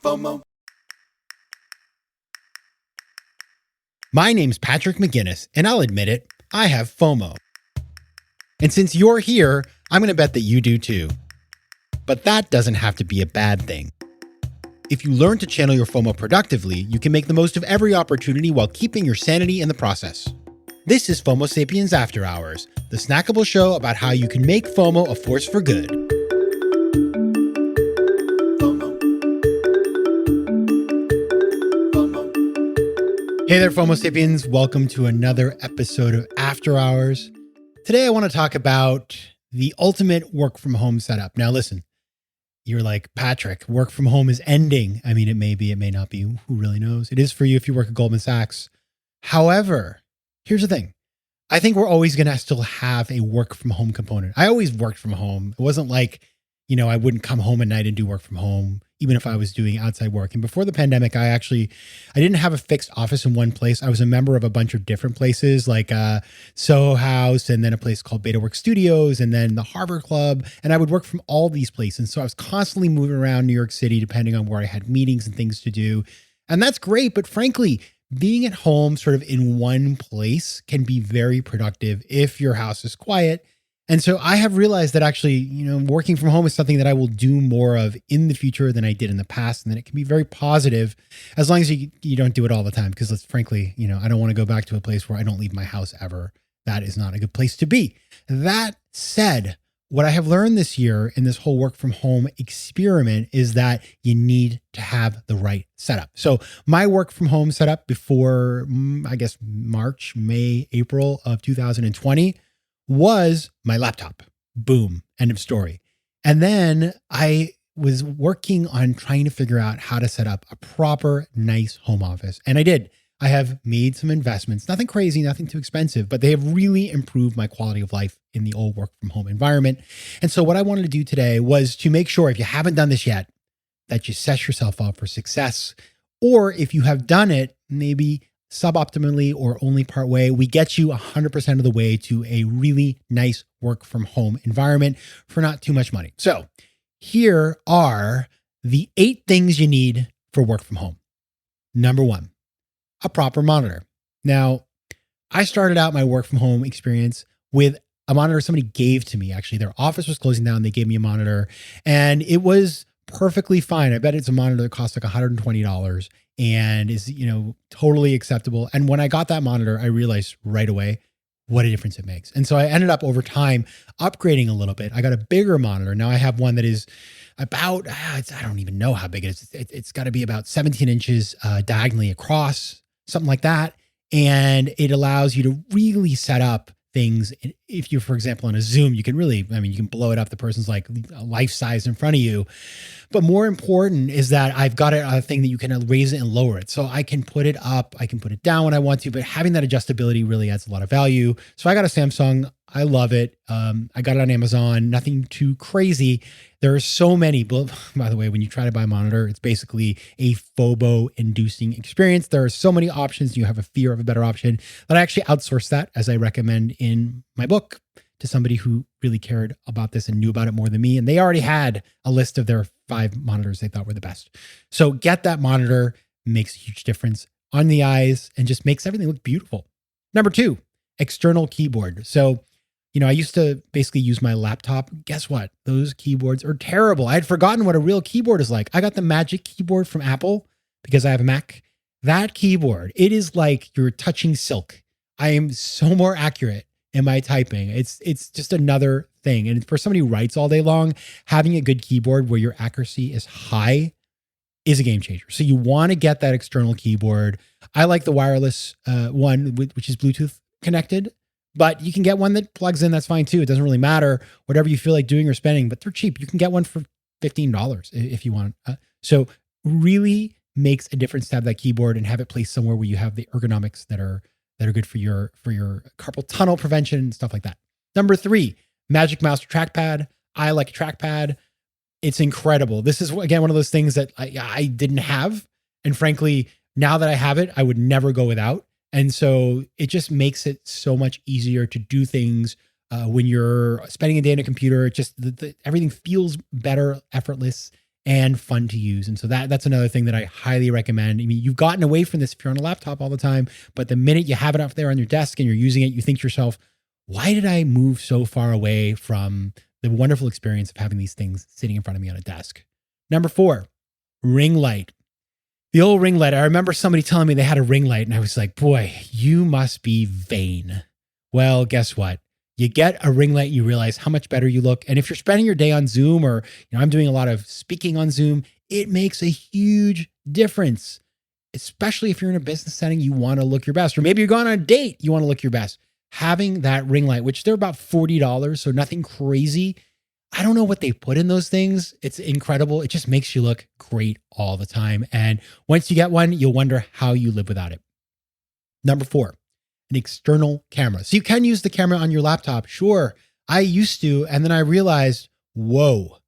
FOMO. My name's Patrick McGinnis, and I'll admit it, I have FOMO. And since you're here, I'm going to bet that you do too. But that doesn't have to be a bad thing. If you learn to channel your FOMO productively, you can make the most of every opportunity while keeping your sanity in the process. This is FOMO Sapiens After Hours, the snackable show about how you can make FOMO a force for good. Hey there, FOMO Sapiens. Welcome to another episode of After Hours. Today, I want to talk about the ultimate work from home setup. Now, listen, you're like, Patrick, work from home is ending. I mean, it may be, it may not be. Who really knows? It is for you if you work at Goldman Sachs. However, here's the thing. I think we're always going to still have a work from home component. I always worked from home. It wasn't like, I wouldn't come home at night and do work from home, even if I was doing outside work. And before the pandemic, I didn't have a fixed office in one place. I was a member of a bunch of different places like Soho House, and then a place called Beta Work Studios, and then the Harvard Club. And I would work from all these places. So I was constantly moving around New York City, depending on where I had meetings and things to do. And that's great. But frankly, being at home sort of in one place can be very productive if your house is quiet. And so I have realized that actually, working from home is something that I will do more of in the future than I did in the past. And that it can be very positive as long as you don't do it all the time. Because frankly, I don't want to go back to a place where I don't leave my house ever. That is not a good place to be. That said, what I have learned this year in this whole work from home experiment is that you need to have the right setup. So my work from home setup before, March, May, April of 2020 was my laptop. Boom. End of story. And then I was working on trying to figure out how to set up a proper, nice home office. And I did. I have made some investments, nothing crazy, nothing too expensive, but they have really improved my quality of life in the old work from home environment. And so what I wanted to do today was to make sure, if you haven't done this yet, that you set yourself up for success. Or if you have done it, maybe suboptimally or only part way, we get you 100% of the way to a really nice work from home environment for not too much money. So here are the 8 things you need for work from home. Number 1, a proper monitor. Now, I started out my work from home experience with a monitor somebody gave to me. Actually, their office was closing down. They gave me a monitor and it was perfectly fine. I bet it's a monitor that costs like $120 and is, totally acceptable. And when I got that monitor, I realized right away what a difference it makes. And so I ended up over time upgrading a little bit. I got a bigger monitor. Now I have one that is about, I don't even know how big it is. It's got to be about 17 inches diagonally across, something like that. And it allows you to really set up things. If you're, for example, on a Zoom, you can really, you can blow it up. The person's like life size in front of you. But more important is that I've got a thing that you can raise it and lower it. So I can put it up, I can put it down when I want to, but having that adjustability really adds a lot of value. So I got a Samsung. I love it. I got it on Amazon, nothing too crazy. There are so many, by the way, when you try to buy a monitor, it's basically a FOMO inducing experience. There are so many options. You have a fear of a better option, but I actually outsourced that, as I recommend in my book, to somebody who really cared about this and knew about it more than me. And they already had a list of their 5 monitors they thought were the best. So get that monitor, makes a huge difference on the eyes and just makes everything look beautiful. Number 2, external keyboard. So I used to basically use my laptop. Guess what? Those keyboards are terrible. I had forgotten what a real keyboard is like. I got the Magic Keyboard from Apple because I have a Mac. That keyboard, it is like you're touching silk. I am so more accurate in my typing. It's just another thing. And for somebody who writes all day long, having a good keyboard where your accuracy is high is a game changer. So you want to get that external keyboard. I like the wireless one, which is Bluetooth connected. But you can get one that plugs in. That's fine too. It doesn't really matter, whatever you feel like doing or spending, but they're cheap. You can get one for $15 if you want. So really makes a difference to have that keyboard and have it placed somewhere where you have the ergonomics that are good for your carpal tunnel prevention and stuff like that. Number 3, Magic Mouse or trackpad. I like a trackpad. It's incredible. This is, again, one of those things that I didn't have. And frankly, now that I have it, I would never go without. And so it just makes it so much easier to do things when you're spending a day on a computer. It just everything feels better, effortless, and fun to use. And so that's another thing that I highly recommend. I mean, you've gotten away from this if you're on a laptop all the time, but the minute you have it up there on your desk and you're using it, you think to yourself, why did I move so far away from the wonderful experience of having these things sitting in front of me on a desk? Number 4, ring light. The old ring light. I remember somebody telling me they had a ring light and I was like, boy, you must be vain. Well, guess what? You get a ring light, you realize how much better you look. And if you're spending your day on Zoom or, I'm doing a lot of speaking on Zoom, it makes a huge difference, especially if you're in a business setting, you want to look your best, or maybe you're going on a date, you want to look your best. Having that ring light, which they're about $40, so nothing crazy. I don't know what they put in those things. It's incredible. It just makes you look great all the time. And once you get one, you'll wonder how you live without it. Number 4, an external camera. So you can use the camera on your laptop. Sure, I used to. And then I realized, whoa,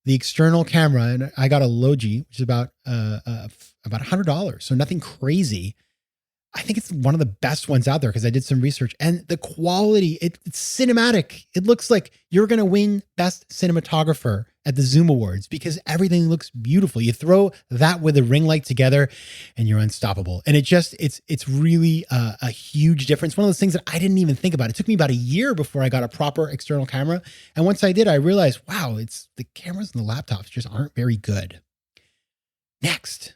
the external camera, and I got a Logi, which is about $100. So nothing crazy. I think it's one of the best ones out there because I did some research, and the quality, it's cinematic. It looks like you're going to win best cinematographer at the Zoom Awards because everything looks beautiful. You throw that with a ring light together and you're unstoppable. And it's really a huge difference. One of those things that I didn't even think about. It took me about a year before I got a proper external camera. And once I did, I realized, wow, it's the cameras and the laptops just aren't very good. Next,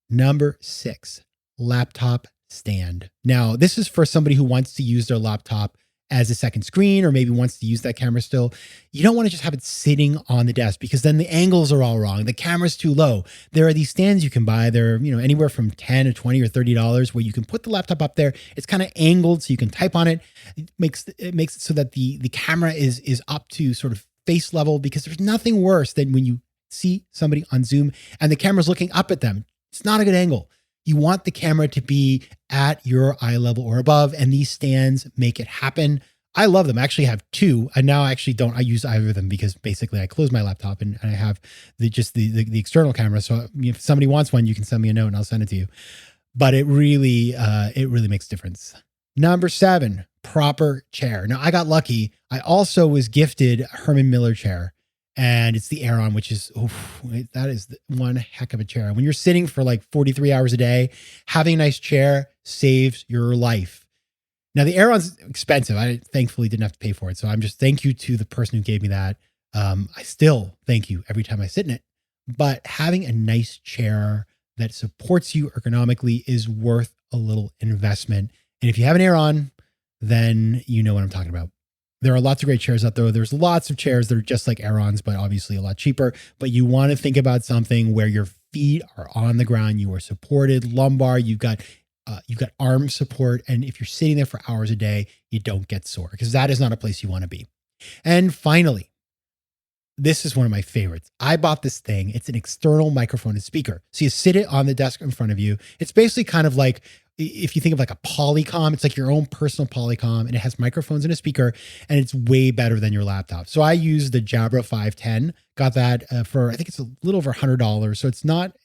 number 6, laptop stand. Now, this is for somebody who wants to use their laptop as a second screen or maybe wants to use that camera still. You don't want to just have it sitting on the desk because then the angles are all wrong. The camera's too low. There are these stands you can buy. They're, anywhere from $10 or $20 or $30 where you can put the laptop up there. It's kind of angled so you can type on it. It makes it so that the camera is up to sort of face level, because there's nothing worse than when you see somebody on Zoom and the camera's looking up at them. It's not a good angle. You want the camera to be at your eye level or above, and these stands make it happen. I love them. I actually have 2. And now I use either of them because basically I close my laptop and I have the external camera. So if somebody wants one, you can send me a note and I'll send it to you. But it really makes a difference. Number 7, proper chair. Now I got lucky. I also was gifted a Herman Miller chair. And it's the Aeron, which is, that is one heck of a chair. When you're sitting for like 43 hours a day, having a nice chair saves your life. Now, the Aeron's expensive. I thankfully didn't have to pay for it. So I'm just thank you to the person who gave me that. I still thank you every time I sit in it. But having a nice chair that supports you ergonomically is worth a little investment. And if you have an Aeron, then you know what I'm talking about. There are lots of great chairs out there. There's lots of chairs that are just like Aerons, but obviously a lot cheaper. But you want to think about something where your feet are on the ground, you are supported, lumbar, you've got arm support. And if you're sitting there for hours a day, you don't get sore, because that is not a place you want to be. And finally, this is one of my favorites. I bought this thing. It's an external microphone and speaker. So you sit it on the desk in front of you. It's basically kind of like, if you think of like a Polycom, it's like your own personal Polycom, and it has microphones and a speaker, and it's way better than your laptop. So I use the Jabra 510, got that for, I think it's a little over $100. So it's not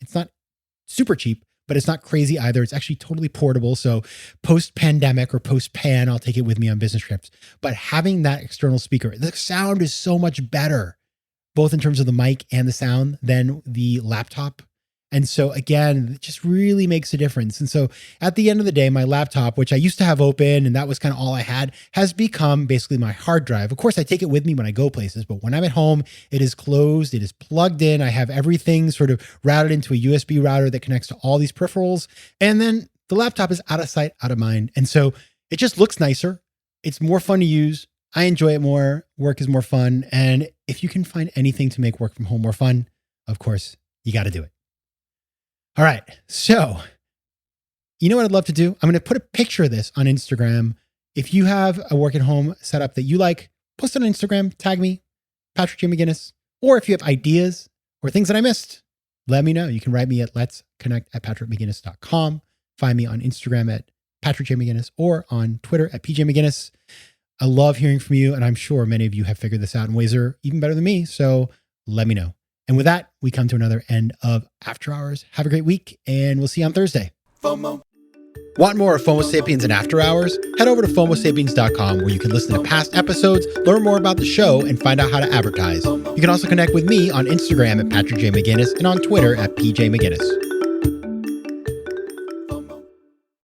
super cheap, but it's not crazy either. It's actually totally portable. So post-pandemic or post-pan, I'll take it with me on business trips. But having that external speaker, the sound is so much better, both in terms of the mic and the sound, than the laptop. And so again, it just really makes a difference. And so at the end of the day, my laptop, which I used to have open and that was kind of all I had, has become basically my hard drive. Of course, I take it with me when I go places, but when I'm at home, it is closed, it is plugged in. I have everything sort of routed into a USB router that connects to all these peripherals. And then the laptop is out of sight, out of mind. And so it just looks nicer. It's more fun to use. I enjoy it more. Work is more fun. And if you can find anything to make work from home more fun, of course, you got to do it. All right. So, you know what I'd love to do? I'm going to put a picture of this on Instagram. If you have a work at home setup that you like, post it on Instagram, tag me, Patrick J. McGinnis. Or if you have ideas or things that I missed, let me know. You can write me at letsconnect@patrickmcginnis.com. Find me on Instagram at Patrick J. McGinnis or on Twitter at PJ McGinnis. I love hearing from you, and I'm sure many of you have figured this out in ways that are even better than me. So let me know. And with that, we come to another end of After Hours. Have a great week, and we'll see you on Thursday. FOMO. Want more of FOMO Sapiens and After Hours? Head over to FOMOSapiens.com where you can listen to past episodes, learn more about the show, and find out how to advertise. You can also connect with me on Instagram at Patrick J. McGinnis and on Twitter at PJ McGinnis.